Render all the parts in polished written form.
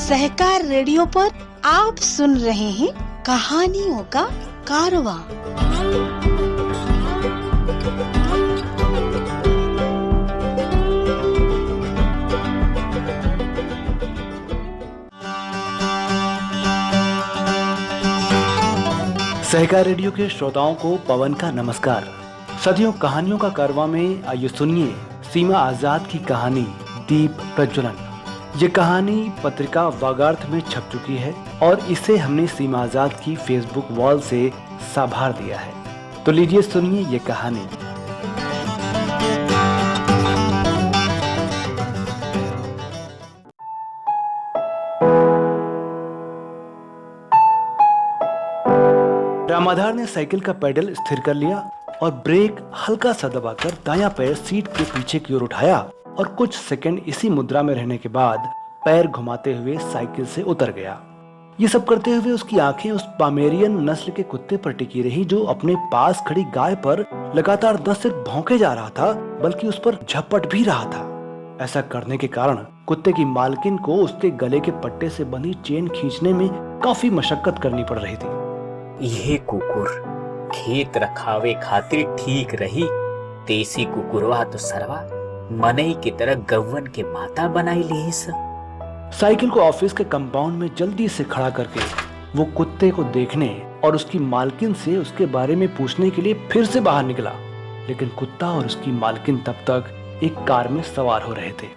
सहकार radio पर आप सुन रहे हैं कहानियों का कारवां। सहकार रेडियो के श्रोताओं को पवन का नमस्कार। सदियों कहानियों का कारवां में आइए सुनिए सीमा आजाद की कहानी दीप प्रज्वलन। ये कहानी पत्रिका वागार्थ में छप चुकी है और इसे हमने सीमा आजाद की फेसबुक वॉल से संभार दिया है। तो लीजिए सुनिए ये कहानी। रामाधार ने साइकिल का पेडल स्थिर कर लिया और ब्रेक हल्का सा दबाकर दायां पैर सीट के पीछे की ओर उठाया और कुछ सेकंड इसी मुद्रा में रहने के बाद पैर घुमाते हुए साइकिल से उतर गया। ये सब करते हुए उसकी आंखें उस पामेरियन नस्ल के कुत्ते पर टिकी रही जो अपने पास खड़ी गाय पर लगातार न सिर्फ भौंके जा रहा था बल्कि उस पर झपट भी रहा था। ऐसा करने के कारण कुत्ते की मालकिन को उसके गले के पट्टे से बंधी चेन खींचने में काफी मशक्कत करनी पड़ रही थी। ये कुकुर खेत रखावे खातिर ठीक रही, देसी कुकुरवा तो सरवा मनई की तरह गौवन के माता बनाई ली। साइकिल को ऑफिस के कंपाउंड में जल्दी से खड़ा करके वो कुत्ते को देखने और उसकी मालकिन से उसके बारे में पूछने के लिए फिर से बाहर निकला, लेकिन कुत्ता और उसकी मालकिन तब तक एक कार में सवार हो रहे थे।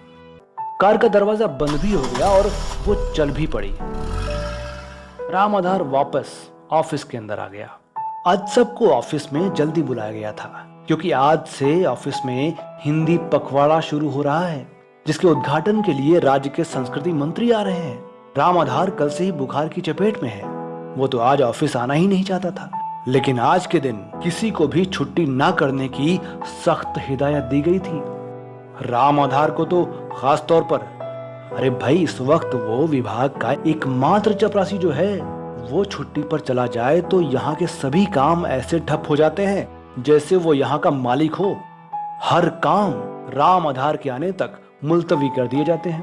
कार का दरवाजा बंद भी हो गया और वो चल भी पड़ी। रामाधार वापस ऑफिस के अंदर आ गया। आज सबको ऑफिस में जल्दी बुलाया गया था क्योंकि आज से ऑफिस में हिंदी पखवाड़ा शुरू हो रहा है जिसके उद्घाटन के लिए राज्य के संस्कृति मंत्री आ रहे हैं। रामाधार कल से ही बुखार की चपेट में है। वो तो आज ऑफिस आना ही नहीं चाहता था, लेकिन आज के दिन किसी को भी छुट्टी ना करने की सख्त हिदायत दी गई थी। रामाधार को तो खास तौर पर। अरे भाई, इस वक्त वो विभाग का एकमात्र चपरासी जो है वो छुट्टी पर चला जाए तो यहाँ के सभी काम ऐसे ठप हो जाते हैं जैसे वो यहाँ का मालिक हो। हर काम रामाधार के आने तक मुलतवी कर दिए जाते हैं।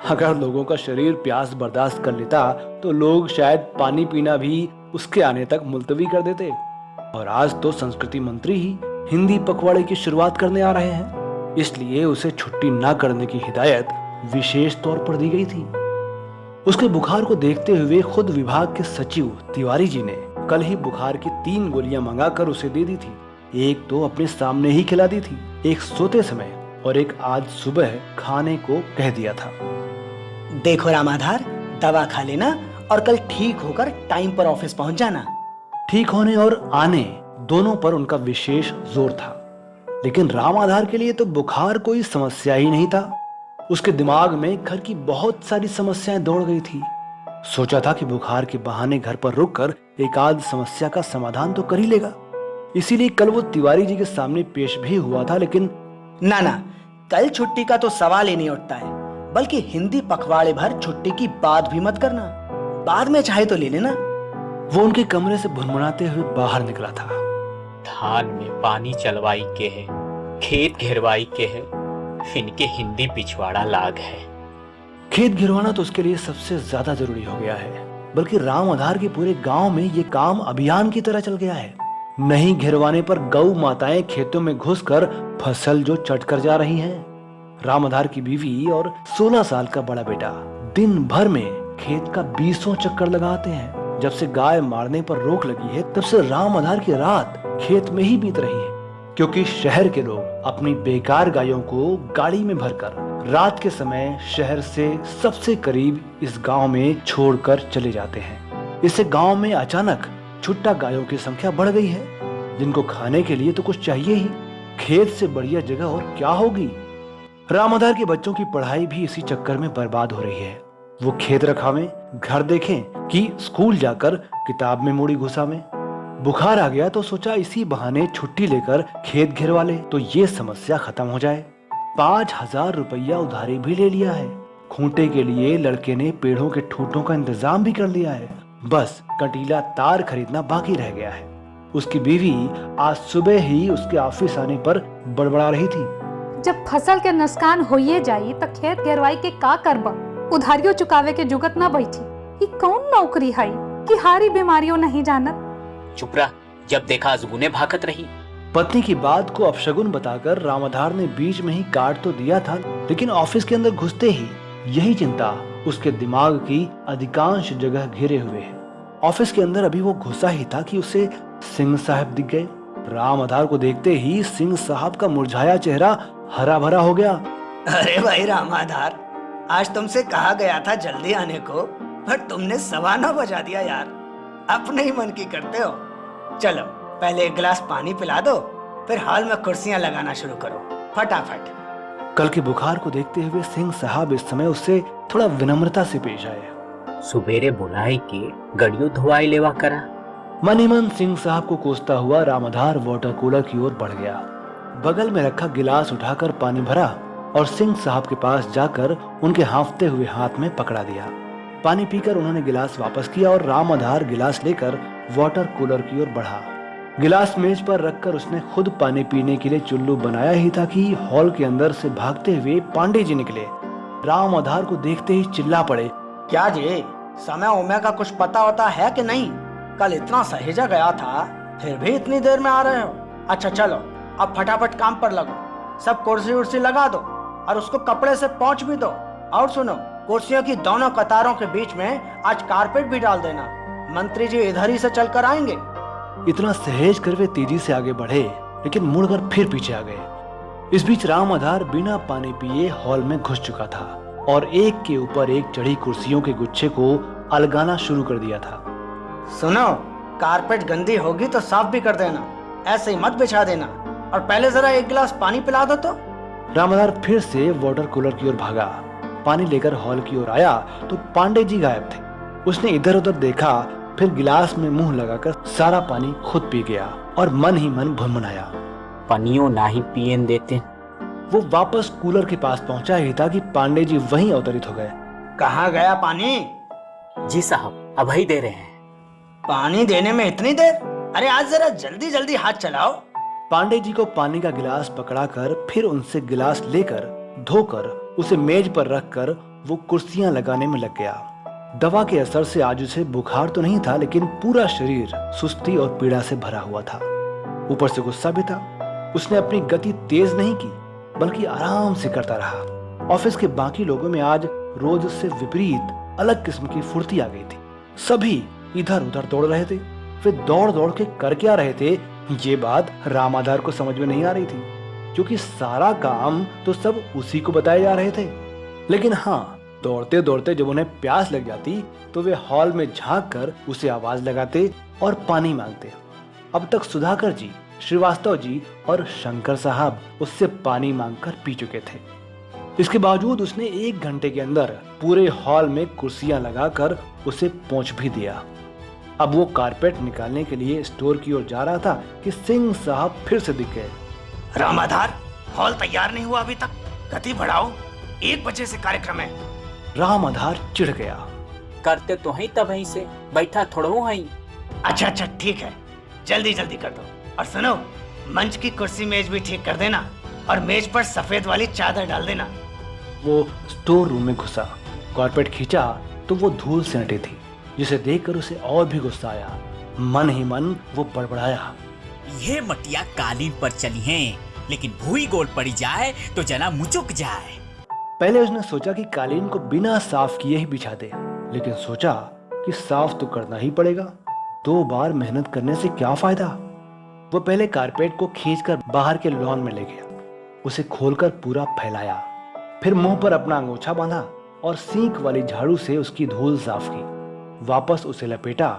अगर लोगों का शरीर प्यास बर्दाश्त कर लेता तो लोग शायद पानी पीना भी उसके आने तक मुलतवी कर देते। और आज तो संस्कृति मंत्री ही हिंदी पखवाड़े की शुरुआत करने आ रहे हैं, इसलिए उसे छुट्टी ना करने की हिदायत विशेष तौर पर दी गई थी। उसके बुखार को देखते हुए खुद विभाग के सचिव तिवारी जी ने कल ही बुखार की 3 गोलियां मंगाकर उसे दे दी थी। एक तो अपने सामने ही खिला दी थी, एक सोते समय और एक आज सुबह खाने को कह दिया था। देखो रामाधार, दवा खा लेना और कल ठीक होकर टाइम पर ऑफिस पहुंच जाना। ठीक होने और आने दोनों पर उनका विशेष जोर था, लेकिन रामाधार के लिए तो बुखार कोई समस्या ही नहीं था। उसके दिमाग में घर की बहुत सारी समस्याएं दौड़ गई थी। सोचा था कि बुखार के बहाने घर पर रुककर एक आध समस्या का समाधान तो कर ही लेगा। इसीलिए कल वो तिवारी जी के सामने पेश भी हुआ था, लेकिन ना, कल छुट्टी का तो सवाल ही नहीं उठता है, बल्कि हिंदी पखवाड़े भर छुट्टी की बात भी मत करना, बाद में चाहे तो ले लेना। वो उनके कमरे से भुनभुनाते हुए बाहर निकला था। धान में पानी चलवाई के है, खेत घेरवाई के है, इनके हिंदी पिछवाड़ा लाग है। खेत गिरवाना तो उसके लिए सबसे ज्यादा जरूरी हो गया है, बल्कि रामाधार के पूरे गांव में ये काम अभियान की तरह चल गया है। नहीं घिरवाने पर गौ माताएं खेतों में घुसकर फसल जो चट कर जा रही हैं। रामाधार की बीवी और 16 साल का बड़ा बेटा दिन भर में खेत का 20 चक्कर लगाते हैं। जब से गाय मारने पर रोक लगी है तब से रामाधार की रात खेत में ही बीत रही है, क्योंकि शहर के लोग अपनी बेकार गायों को गाड़ी में भरकर रात के समय शहर से सबसे करीब इस गांव में छोड़कर चले जाते हैं। इससे गांव में अचानक छुट्टा गायों की संख्या बढ़ गई है, जिनको खाने के लिए तो कुछ चाहिए ही। खेत से बढ़िया जगह और क्या होगी। रामाधार के बच्चों की पढ़ाई भी इसी चक्कर में बर्बाद हो रही है। वो खेत रखावें, घर देखें कि स्कूल जाकर किताब में मूड़ी घुसावें। बुखार आ गया तो सोचा इसी बहाने छुट्टी लेकर खेत घिरवा ले तो ये समस्या खत्म हो जाए। 5000 रुपया उधारी भी ले लिया है। खूंटे के लिए लड़के ने पेड़ों के ठूठों का इंतजाम भी कर लिया है। बस कटीला तार खरीदना बाकी रह गया है। उसकी बीवी आज सुबह ही उसके ऑफिस आने पर बड़बड़ा रही थी। जब फसल के नुकसान होइए जाई तो खेत घेरवाई के का करब? उधारियों चुकावे के जुगत ना बैठी। ये कौन नौकरी है कि हारी बीमारियों नहीं जानत। चुप रहा, जब देखा अजगुने भागत रही। पत्नी की बात को अपशगुन बताकर राम आधार ने बीच में ही काट तो दिया था, लेकिन ऑफिस के अंदर घुसते ही यही चिंता उसके दिमाग की अधिकांश जगह घेरे हुए है। ऑफिस के अंदर अभी वो घुसा ही था कि उसे सिंह साहब दिख गए। राम आधार को देखते ही सिंह साहब का मुरझाया चेहरा हरा भरा हो गया। अरे भाई रामाधार, आज तुमसे कहा गया था जल्दी आने को, पर तुमने 9:15 बजा दिया यार। अपने ही मन की करते हो। चलो पहले एक गिलास पानी पिला दो, फिर हॉल में कुर्सियां लगाना शुरू करो फटाफट। कल के बुखार को देखते हुए सिंह साहब इस समय उससे थोड़ा विनम्रता से पेश आए। सुबेरे बुलाए के गड़ियों धुआई लेवा करा। मन ही मन सिंह साहब को कोसता हुआ राम आधार वाटर कूलर की ओर बढ़ गया। बगल में रखा गिलास उठाकर पानी भरा और सिंह साहब के पास जाकर उनके हांफते हुए हाथ में पकड़ा दिया। पानी पीकर उन्होंने गिलास वापस किया और राम आधार गिलास लेकर वाटर कूलर की ओर बढ़ा। गिलास मेज पर रखकर उसने खुद पानी पीने के लिए चुल्लू बनाया ही था कि हॉल के अंदर से भागते हुए पांडे जी निकले। राम आधार को देखते ही चिल्ला पड़े, क्या जी, समय उमय का कुछ पता होता है कि नहीं? कल इतना सहेजा गया था, फिर भी इतनी देर में आ रहे हो। अच्छा चलो अब फटाफट काम पर लगो, सब कुर्सी उर्सी लगा दो और उसको कपड़े से पोंछ भी दो। और सुनो, कुर्सियों की दोनों कतारों के बीच में आज कारपेट भी डाल देना। मंत्री जी इधर ही से चलकर आएंगे। इतना सहेज कर वे तेजी से आगे बढ़े, लेकिन मुड़कर फिर पीछे आ गए। इस बीच राम आधार बिना पानी पिए हॉल में घुस चुका था और एक के ऊपर एक चढ़ी कुर्सियों के गुच्छे को अलगाना शुरू कर दिया था। सुनो, कारपेट गंदी होगी तो साफ भी कर देना, ऐसे ही मत बिछा देना। और पहले जरा एक गिलास पानी पिला दो तो। रामाधार फिर से वाटर कूलर की ओर भागा। पानी लेकर हॉल की ओर आया तो पांडे जी गायब थे। उसने इधर उधर देखा, फिर गिलास में मुंह लगाकर सारा पानी खुद पी गया और मन ही मन भुनभुनाया। पनियों ना ही पियन देते। वो वापस कूलर के पास पहुंचा ही था कि पांडे जी वहीं अवतरित हो गए। कहाँ गया पानी? जी साहब, अभी दे रहे हैं। पानी देने में इतनी देर? अरे आज जरा जल्दी जल्दी हाथ चलाओ। पांडे जी को पानी का गिलास पकड़ाकर फिर उनसे गिलास लेकर धोकर उसे मेज पर रखकर वो कुर्सियां लगाने में लग गया। दवा के असर से आज उसे बुखार तो नहीं था, लेकिन पूरा शरीर सुस्ती और पीड़ा से भरा हुआ था। ऊपर से गुस्सा भी था। उसने अपनी गति तेज नहीं की, बल्कि आराम से करता रहा। ऑफिस के बाकी लोगों में आज रोज से विपरीत अलग किस्म की फुर्ती आ गई थी। सभी इधर उधर दौड़ रहे थे। वे दौड़ दौड़ के कर क्या रहे थे, ये बात रामाधार को समझ में नहीं आ रही थी, क्योंकि सारा काम तो सब उसी को बताए जा रहे थे। लेकिन हाँ, दौड़ते दौड़ते जब उन्हें प्यास लग जाती तो वे हॉल में झांक कर उसे आवाज लगाते और पानी मांगते। अब तक सुधाकर जी, श्रीवास्तव जी और शंकर साहब उससे पानी मांगकर पी चुके थे। इसके बावजूद उसने 1 घंटे के अंदर पूरे हॉल में कुर्सियां लगाकर उसे पोंछ भी दिया। अब वो कारपेट निकालने के लिए स्टोर की ओर जा रहा था कि सिंह साहब फिर से दिख गए। रामाधार, हॉल तैयार नहीं हुआ अभी तक, गति बढ़ाओ, 1 बजे से कार्यक्रम है। रामाधार चिढ़ गया। करते तो है तब ही से, बैठा थोड़ा है। अच्छा ठीक है, जल्दी जल्दी कर दो। और सुनो, मंच की कुर्सी मेज भी ठीक कर देना और मेज पर सफेद वाली चादर डाल देना। वो स्टोर रूम में घुसा, कारपेट खींचा तो वो धूल से हटी थी, जिसे देखकर उसे और भी गुस्सा आया। मन ही मन वो बड़बड़ाया, ये मटिया कालीन पर चली हैं, लेकिन भूई गोल पड़ी जाए तो जना मुचुक जाए। पहले उसने सोचा कि कालीन को बिना साफ किए ही बिछा दे, लेकिन सोचा कि साफ तो करना ही पड़ेगा। 2 बार मेहनत करने से क्या फायदा। वो पहले कारपेट को खींचकर बाहर के लॉन में ले गया, उसे खोलकर पूरा फैलाया, फिर मुंह पर अपना अंगोछा बांधा और सींक वाली झाड़ू से उसकी धूल साफ की। वापस उसे लपेटा,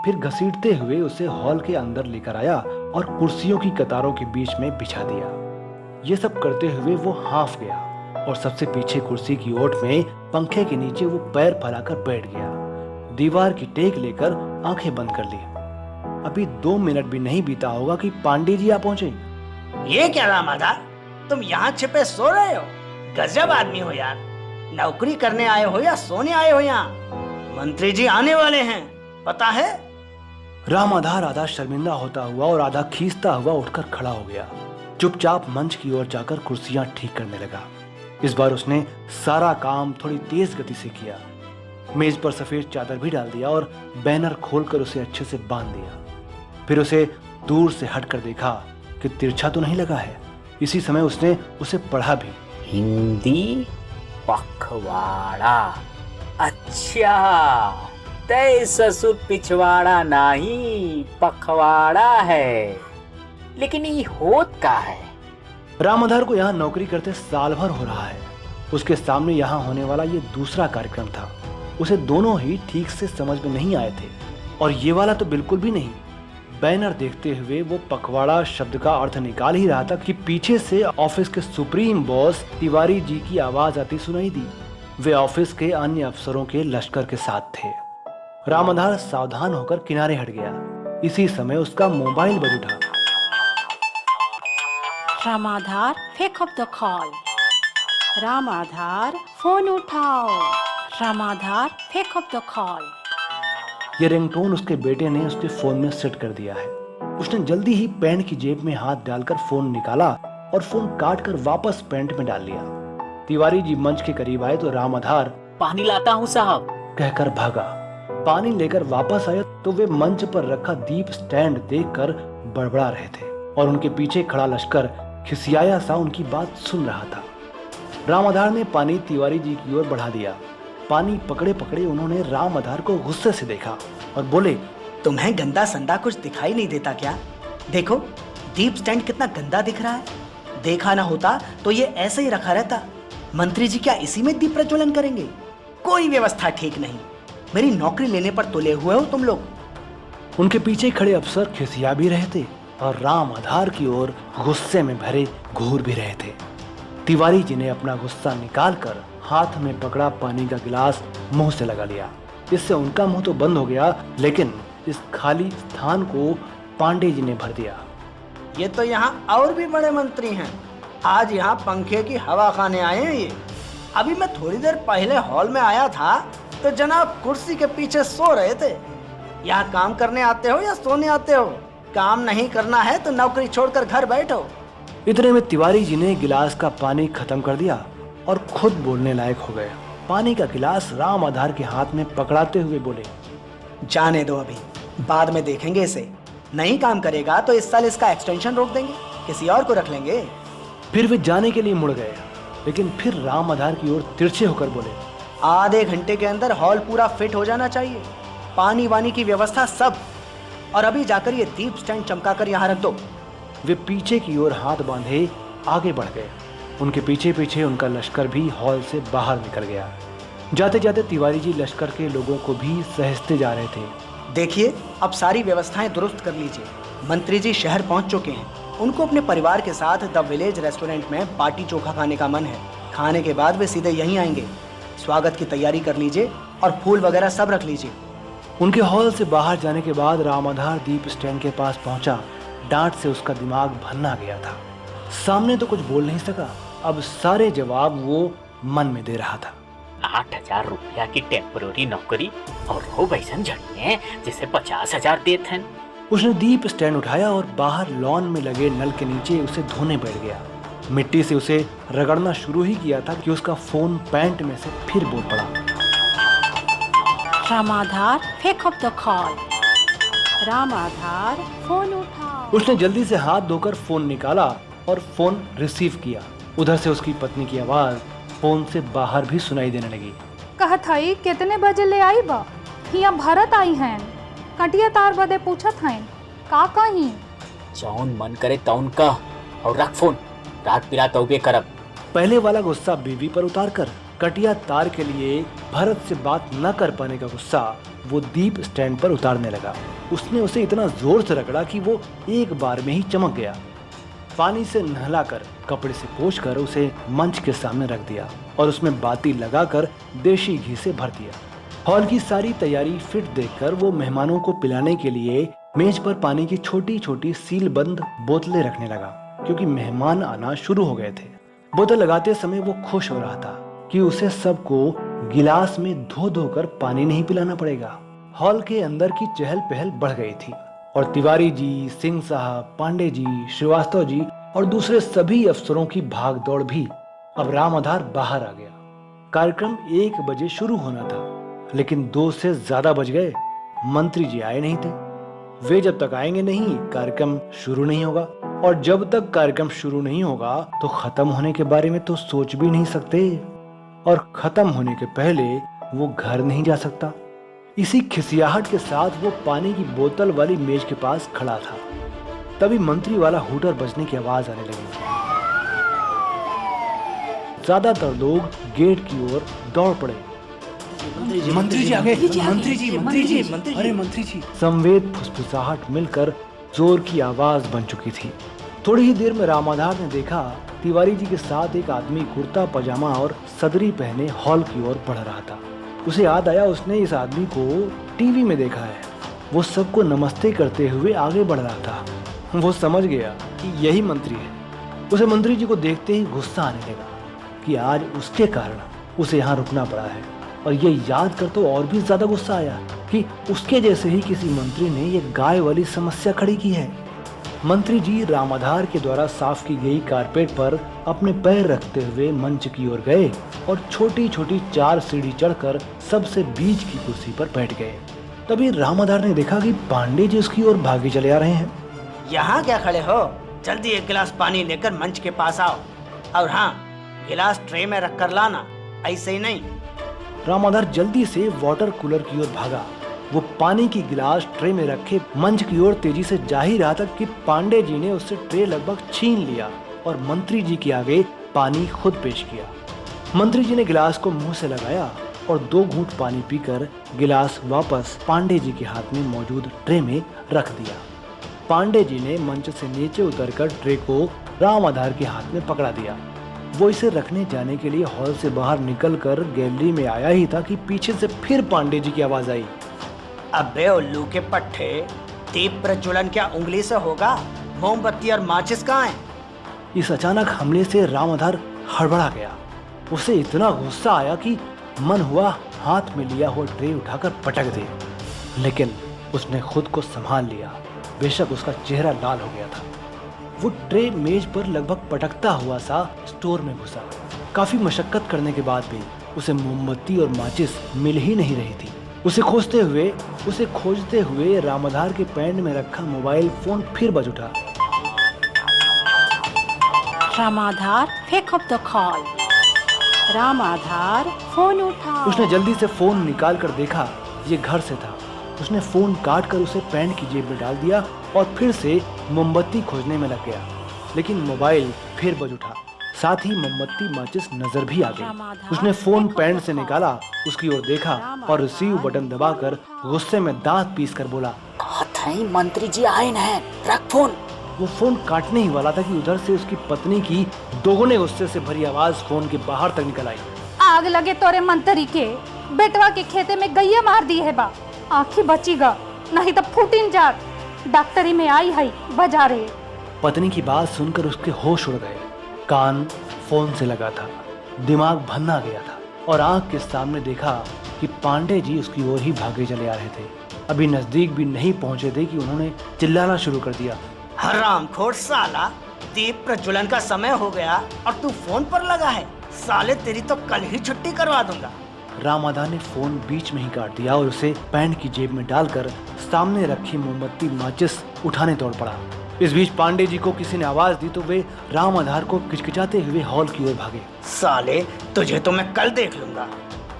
फिर घसीटते हुए उसे हॉल के अंदर लेकर आया और कुर्सियों की कतारों के बीच में बिछा दिया। ये सब करते हुए वो हांफ गया और सबसे पीछे कुर्सी की ओट में पंखे के नीचे वो पैर फैलाकर बैठ गया। दीवार की टेक लेकर आंखें बंद कर ली। अभी 2 मिनट भी नहीं बीता होगा कि पांडे जी आ पहुंचे। ये क्या रामाधार, तुम यहाँ छिपे सो रहे हो? गजब आदमी हो यार, नौकरी करने आए हो या सोने आए हो? यहाँ मंत्री जी आने वाले हैं, पता है? रामाधार आधा शर्मिंदा होता हुआ और आधा खींचता हुआ उठकर खड़ा हो गया। चुपचाप मंच की ओर जाकर कुर्सियां ठीक करने लगा। इस बार उसने सारा काम थोड़ी तेज गति से किया। मेज पर सफेद चादर भी डाल दिया और बैनर खोलकर उसे अच्छे से बांध दिया। फिर उसे दूर से हटकर देखा कि तिरछा तो नहीं लगा है। इसी समय उसने उसे पढ़ा भी। हिंदी पखवाड़ा, अच्छा तय ससुर पिछवाड़ा नहीं पखवाड़ा है, लेकिन ये होत का है? रामाधार को यहाँ नौकरी करते साल भर हो रहा है। उसके सामने यहाँ होने वाला ये दूसरा कार्यक्रम था। उसे दोनों ही ठीक से समझ में नहीं आए थे और ये वाला तो बिल्कुल भी नहीं। बैनर देखते हुए वो पखवाड़ा शब्द का अर्थ निकाल ही रहा था कि पीछे से ऑफिस के सुप्रीम बॉस तिवारी जी की आवाज आती सुनाई दी। वे ऑफिस के अन्य अफसरों के लश्कर के साथ थे। रामाधार सावधान होकर किनारे हट गया। इसी समय उसका मोबाइल बज उठा। Ramadhar pick up the call. Ramadhar phone उठाओ। Ramadhar pick up the call. ये रिंगटोन उसके बेटे ने उसके फोन में सेट कर दिया है। उसने जल्दी ही पैंट की जेब में हाथ डालकर फोन निकाला और फोन काटकर वापस पैंट में डाल लिया। तिवारी जी मंच के करीब आए तो रामाधार पानी लाता हूँ साहब कहकर भागा। पानी लेकर वापस आया तो वे मंच पर रखा दीप स्टैंड देखकर बड़बड़ा रहे थे और उनके पीछे खड़ा लश्कर खिसियाया सा उनकी बात सुन रहा था। रामाधार ने पानी तिवारी जी की ओर बढ़ा दिया। पानी पकड़े पकड़े उन्होंने रामाधार को गुस्से से देखा और बोले, तुम्हें गंदा संदा कुछ दिखाई नहीं देता क्या? देखो दीप स्टैंड कितना गंदा दिख रहा है। देखा ना होता तो ये ऐसे ही रखा रहता। मंत्री जी क्या इसी में दीप प्रज्वलन करेंगे? कोई व्यवस्था ठीक नहीं। मेरी नौकरी लेने पर तुले हुए हो तुम लोग। उनके पीछे खड़े अफसर खिसिया भी रहे थे और रामाधार की ओर गुस्से में भरे घूर भी रहे थे। तिवारी जी ने अपना गुस्सा निकालकर हाथ में पकड़ा पानी का गिलास मुंह से लगा लिया। इससे उनका मुंह तो बंद हो गया, लेकिन इस खाली स्थान को पांडे जी ने भर दिया। ये तो यहाँ और भी बड़े मंत्री हैं। आज यहाँ पंखे की हवा खाने आए हैं ये। अभी मैं थोड़ी देर पहले हॉल में आया था तो जनाब कुर्सी के पीछे सो रहे थे। यहाँ काम करने आते हो या सोने आते हो? काम नहीं करना है तो नौकरी छोड़कर घर बैठो। इतने में तिवारी जी ने गिलास का पानी खत्म कर दिया और खुद बोलने लायक हो गए। पानी का गिलास रामाधार के हाथ में पकड़ाते हुए बोले, जाने दो, अभी बाद में देखेंगे इसे। नहीं काम करेगा तो इस साल इसका एक्सटेंशन रोक देंगे, किसी और को रख लेंगे। फिर वे जाने के लिए मुड़ गए, लेकिन फिर रामाधार की ओर तिरछे होकर बोले, आधे घंटे के अंदर हॉल पूरा फिट हो जाना चाहिए, पानी वानी की व्यवस्था सब। और अभी जाकर ये दीप स्टैंड चमकाकर यहाँ रख दो। वे पीछे की ओर हाथ बांधे आगे बढ़ गए। उनके पीछे पीछे उनका लश्कर भी हॉल से बाहर निकल गया। जाते जाते तिवारी जी लश्कर के लोगों को भी सहेजते जा रहे थे। देखिए अब सारी व्यवस्थाएं दुरुस्त कर लीजिए। मंत्री जी शहर पहुंच चुके हैं। उनको अपने परिवार के साथ द विलेज रेस्टोरेंट में बाटी चोखा खाने का मन है। खाने के बाद वे सीधे यहीं आएंगे। स्वागत की तैयारी कर लीजिए और फूल वगैरह सब रख लीजिए। उनके हॉल से बाहर जाने के बाद रामाधार दीप स्टैंड के पास पहुंचा। डांट से उसका दिमाग भन्ना गया था। सामने तो कुछ बोल नहीं सका, अब सारे जवाब वो मन में दे रहा था। 8,000 रुपया की टेम्पररी नौकरी और वो वैसन झड़ने जिसे 50,000 देते हैं। उसने दीप स्टैंड उठाया और बाहर लॉन में लगे नल के नीचे उसे धोने बैठ गया। मिट्टी से उसे रगड़ना शुरू ही किया था कि उसका फोन पैंट में से फिर बोल पड़ा, Ramadhar pick up the call. Ramadhar phone उठाओ। उसने जल्दी से हाथ धोकर फोन निकाला और फोन रिसीव किया। उधर से उसकी पत्नी की आवाज फोन से बाहर भी सुनाई देने लगी। कहत हई कितने बजे ले आई बा? हियां भरत आई हैं, कटिया तार बदे पूछत हैं, का कहीं? जौन मन करे तौन का और रख फोन, रात पिरा तौबे करब। पहले वाला गुस्सा बीवी पर उतारकर कटिया तार के लिए भरत से बात न कर पाने का गुस्सा वो दीप स्टैंड पर उतारने लगा। उसने उसे इतना जोर से रगड़ा कि वो एक बार में ही चमक गया। पानी से नहलाकर कपड़े से पोंछकर उसे मंच के सामने रख दिया और उसमें बाती लगाकर देशी घी से भर दिया। हॉल की सारी तैयारी फिट देखकर वो मेहमानों को पिलाने के लिए मेज पर पानी की छोटी छोटी सील बंद बोतलें रखने लगा, क्योंकि मेहमान आना शुरू हो गए थे। बोतल लगाते समय वो खुश हो रहा था कि उसे सबको गिलास में धो धोकर पानी नहीं पिलाना पड़ेगा। हॉल के अंदर की चहल पहल बढ़ गई थी और तिवारी जी, सिंह साहब, पांडे जी, श्रीवास्तव जी और दूसरे सभी अफसरों की भाग दौड़ भी अब राम आधार बाहर आ गया। कार्यक्रम 1 बजे शुरू होना था, लेकिन 2 से ज्यादा बज गए। मंत्री जी आए नहीं थे। वे जब तक आएंगे नहीं, कार्यक्रम शुरू नहीं होगा, और जब तक कार्यक्रम शुरू नहीं होगा तो खत्म होने के बारे में तो सोच भी नहीं सकते, और खत्म होने के पहले वो घर नहीं जा सकता। इसी खिसियाहट के साथ वो पानी की बोतल वाली मेज के पास खड़ा था। तभी मंत्री वाला हूटर बजने की आवाज आने लगी। ज्यादातर लोग गेट की ओर दौड़ पड़े। मंत्री जी आ गए, मंत्री जी, अरे मंत्री जी। संवेद फुसफुसाहट मिलकर जोर की आवाज बन चुकी थी। थोड़ी ही देर में राम आधार ने देखा तिवारी जी के साथ एक आदमी कुर्ता पजामा और सदरी पहने हॉल की ओर बढ़ रहा था। उसे याद आया उसने इस आदमी को टीवी में देखा है। वो सबको नमस्ते करते हुए आगे बढ़ रहा था। वो समझ गया कि यही मंत्री है। उसे मंत्री जी को देखते ही गुस्सा आने लगा कि आज उसके कारण उसे यहाँ रुकना पड़ा है, और ये याद कर तो और भी ज्यादा गुस्सा आया कि उसके जैसे ही किसी मंत्री ने ये गाय वाली समस्या खड़ी की है। मंत्री जी राम आधार के द्वारा साफ की गई कारपेट पर अपने पैर रखते हुए मंच की ओर गए और छोटी छोटी 4 सीढ़ी चढ़कर सबसे बीच की कुर्सी पर बैठ गए। तभी राम आधार ने देखा कि पांडे जी उसकी ओर भागे चले आ रहे हैं। यहाँ क्या खड़े हो? जल्दी एक गिलास पानी लेकर मंच के पास आओ, और हाँ, गिलास ट्रे में रख कर लाना, ऐसे ही नहीं। राम आधार जल्दी से वाटर कूलर की ओर भागा। वो पानी की गिलास ट्रे में रखे मंच की ओर तेजी से जा ही रहा था कि पांडे जी ने उससे ट्रे लगभग छीन लिया और मंत्री जी के आगे पानी खुद पेश किया। मंत्री जी ने गिलास को मुंह से लगाया और 2 घूंट पानी पीकर गिलास वापस पांडे जी के हाथ में मौजूद ट्रे में रख दिया। पांडे जी ने मंच से नीचे उतरकर ट्रे को राम आधार के हाथ में पकड़ा दिया। वो इसे रखने जाने के लिए हॉल से बाहर निकलकर गैलरी में आया ही था कि पीछे से फिर पांडे जी की आवाज आई। अबे उल्लू के पट्टे, दीप प्रज्वलन क्या उंगली से होगा? मोमबत्ती और माचिस कहाँ हैं? इस अचानक हमले से राम आधार हड़बड़ा गया। उसे इतना गुस्सा आया कि मन हुआ हाथ में लिया हुआ ट्रे उठाकर पटक दे, लेकिन उसने खुद को संभाल लिया। बेशक उसका चेहरा लाल हो गया था। वो ट्रे मेज पर लगभग पटकता हुआ सा स्टोर में घुसा। काफी मशक्कत करने के बाद भी उसे मोमबत्ती और माचिस मिल ही नहीं रही थी। उसे खोजते हुए राम आधार के पैंट में रखा मोबाइल फोन फिर बज उठा। राम आधार pick up the call. Ram Aadhaar phone उठाओ। उसने जल्दी से फोन निकाल कर देखा, ये घर से था। उसने फोन काट कर उसे पैंट की जेब में डाल दिया और फिर से मोमबत्ती खोजने में लग गया, लेकिन मोबाइल फिर बज उठा। साथ ही मोमबत्ती माचिस नजर भी आ गई। उसने फोन पैंट से निकाला, उसकी ओर देखा और रिसीव बटन दबाकर गुस्से में दांत पीसकर बोला, मंत्री जी आए न, रख फोन। वो फोन काटने ही वाला था कि उधर से उसकी पत्नी की दोगुने गुस्से से भरी आवाज फोन के बाहर तक निकल आई। आग लगे तोरे मंत्री के, बेटवा के खेते में गैया मार दी है बा, आँखी बचीगा नहीं तो फूटिन जात। डॉक्टरी में आई है बजा रहे। पत्नी की बात सुनकर उसके होश उड़ गए। कान फोन से लगा था, दिमाग भन्ना गया था और आंख के सामने देखा कि पांडे जी उसकी ओर ही भागे चले आ रहे थे। अभी नजदीक भी नहीं पहुंचे थे कि उन्होंने चिल्लाना शुरू कर दिया। हरामखोर साला, दीप प्रज्वलन का समय हो गया और तू फोन पर लगा है। साले तेरी तो कल ही छुट्टी करवा दूंगा। राम आधार ने फोन बीच में ही काट दिया और उसे पैंट की जेब में डालकर सामने रखी मोमबत्ती माचिस उठाने दौड़ पड़ा। इस बीच पांडे जी को किसी ने आवाज दी तो वे राम आधार को किचकिचाते हुए हॉल की ओर भागे। साले, तुझे तो मैं कल देख लूंगा।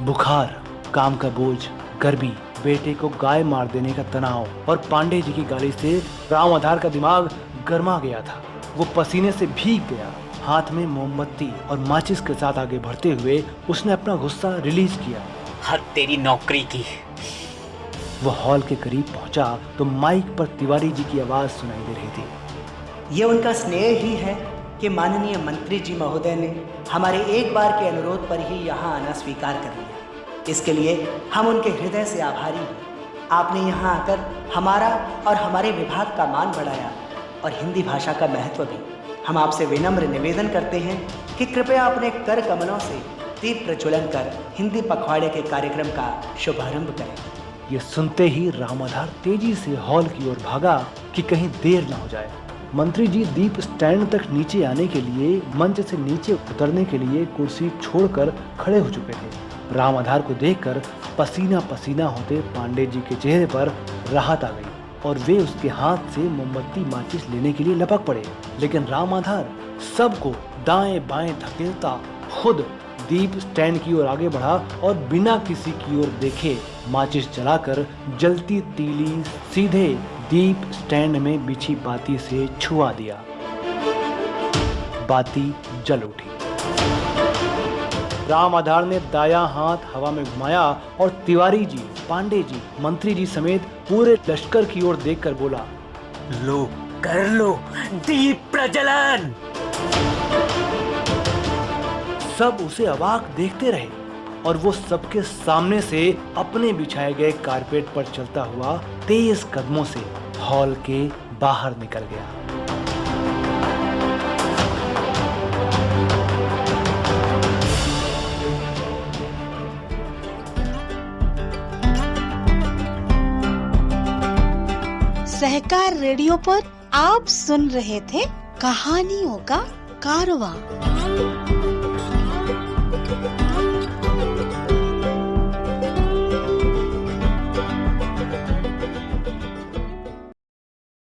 बुखार, काम का बोझ, गर्मी, बेटे को गाय मार देने का तनाव और पांडे जी की गाली से राम आधार का दिमाग गर्मा गया था। वो पसीने से भीग गया। हाथ में मोमबत्ती और माचिस के साथ आगे बढ़ते हुए उसने अपना गुस्सा रिलीज किया। हद तेरी नौकरी की। वो हॉल के करीब पहुंचा तो माइक पर तिवारी जी की आवाज सुनाई दे रही थी। ये उनका स्नेह ही है कि माननीय मंत्री जी महोदय ने हमारे एक बार के अनुरोध पर ही यहाँ आना स्वीकार कर लिया। इसके लिए हम उनके हृदय से आभारी हैं। आपने यहाँ आकर हमारा और हमारे विभाग का मान बढ़ाया और हिंदी भाषा का महत्व भी। हम आपसे विनम्र निवेदन करते हैं कि कृपया अपने कर कमलों से दीप प्रज्वलन कर हिंदी पखवाड़े के कार्यक्रम का शुभारंभ करें। ये सुनते ही राम आधार तेजी से हॉल की ओर भागा कि कहीं देर न हो जाए। मंत्री जी दीप स्टैंड तक नीचे आने के लिए मंच से नीचे उतरने के लिए कुर्सी छोड़कर खड़े हो चुके थे। राम आधार को देखकर पसीना पसीना होते पांडे जी के चेहरे पर राहत आ गई और वे उसके हाथ से मोमबत्ती माचिस लेने के लिए लपक पड़े। लेकिन राम आधार सबको दाएं बाएं धकेलता खुद दीप स्टैंड की ओर आगे बढ़ा और बिना किसी की ओर देखे माचिस जलाकर जलती तीली सीधे दीप स्टैंड में बिछी बाती से छुआ दिया। बाती जल उठी। राम आधार ने दायां हाथ हवा में घुमाया और तिवारी जी, पांडे जी, मंत्री जी समेत पूरे लश्कर की ओर देखकर बोला, लो कर लो दीप प्रज्वलन। सब उसे अवाक देखते रहे और वो सबके सामने से अपने बिछाए गए कारपेट पर चलता हुआ तेज कदमों से हॉल के बाहर निकल गया। सहकार रेडियो पर आप सुन रहे थे कहानियों का कारवां।